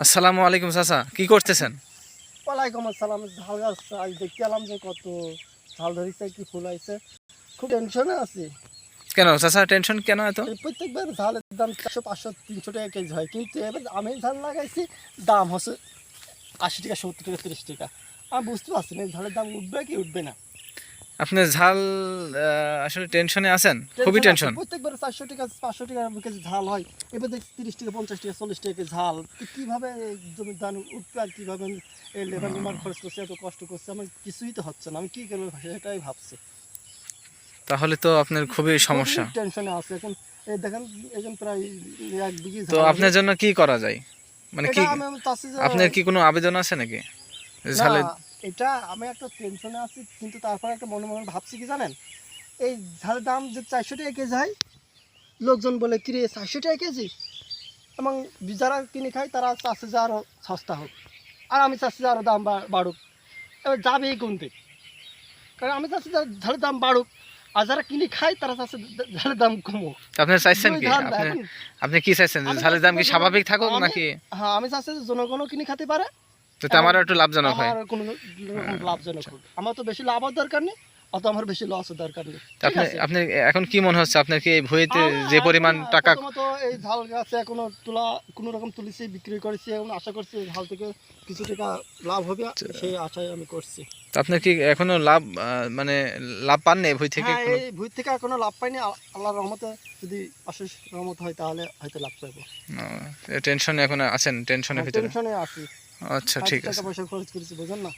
আসসালামু আলাইকুম চাচা, কি করতেছেন? ওয়ালাইকুম আসসালাম। ঝাল গাছ আজ দেখতে এলাম যে কত ঝাল ধরেছে, কি ফুল আইছে, খুব টেনশনে আছি। কেন চাচা, টেনশন কেন এত? এই প্রত্যেকবার ঝালের দাম 400, 500, 300 টাকা কেজি হয়, কিন্তু এবার আমি ঝাল লাগাইছি দাম হচ্ছে 80 টাকা, 70 টাকা, 30 টাকা। আমি বুঝতে পারছি না এই ঝালের দাম উঠবে কি উঠবে না। আপনি ঝাল আসলে টেনশনে আছেন, খুবই টেনশন আছে, টেনশন। প্রত্যেকবার 400 টাকা, 500 টাকা কেজি ঝাল হয়। এবার দেখছি 30 টাকা, 50 টাকা, 40 টাকা কেজি ঝাল। তো কীভাবে জমির ধান উঠবে আর কীভাবে আমি এই লেবার নেবার খরচ করছি, এত কষ্ট করছি, আমার কিছুই তো হচ্ছে না। আমি কী করবো সেটাই ভাবছি। তাহলে তো আপনার খুবই সমস্যা। টেনশনে আছে এখন। এই দেখেন, এখন প্রায় 1 বিঘি তো ঝাল হবে। আপনার জন্য কি করা যায়, মানে এটা কি আমি চাচ্ছি যে আপনার কি কোনো আবেদন আছে নাকি না, ঝালে? এটা আমি একটা টেনশনে আছি, কিন্তু তারপরে একটা মনে মনে ভাবছি কি জানেন, এই ঝালের দাম যে 400 টাকা কেজি হয়, লোকজন বলে কিরে 400 টাকা কেজি, এবং যারা কিনে খায় তারা চাচ্ছে যে আরও সস্তা হোক, আর আমি চাচ্ছি যে আরও দাম বাড়ুক। এবার যাবে এই কোনতে? কারণ আমি চাচ্ছি যে ঝালের দাম বাড়ুক, আর যারা কিনে খায় তারা চাচ্ছে ঝালের দাম কমুক। আপনি চাইছেন দুই কি, ধান আপনি এখন আপনি কি চাইছেন যে আমি ঝালের চাচ্ছি দাম যে কি স্বাভাবিক থাকুক আমি, নাকি? হ্যাঁ, আমি চাচ্ছি যে জনগণও কিনে খেতে পারে, তো এবং আমারও একটু লাভজনক হয়। আমার কোনো রকম লাভজনক হোক। আমার তো বেশি লাভও দরকার নেই, অত আমার বেশি লসও দরকার নেই। তো ঠিক আপনি আছে, আপনি এখন কি মনে হচ্ছে আপনার কি এই ভুঁইতে যে এখন পরিমাণ টাকা? প্রথমত এই ঝাল গাছে এখনো কোনো রকম তুলেছি, বিক্রি করেছি, এবং আশা করছি ঝাল থেকে কিছু টাকা লাভ হবে, সেই আশায় আমি করছি। তো আপনার কি এখনো লাভ মানে লাভ পাননি এই ভুঁই থেকে হ্যাঁ, কোনো? এই ভুঁই থেকে এখনো লাভ পাইনি। আল্লাহর রহমতে যদি অশেষ রহমত হয় তাহলে হয়তো লাভ পাবো। টেনশনে এখন আছেন, টেনশনের ভিতরে? টেনশনে আছি, আচ্ছা, হয়তো ঠিক টাকা আছে। পয়সা খরচ করেছি, বুঝেন না।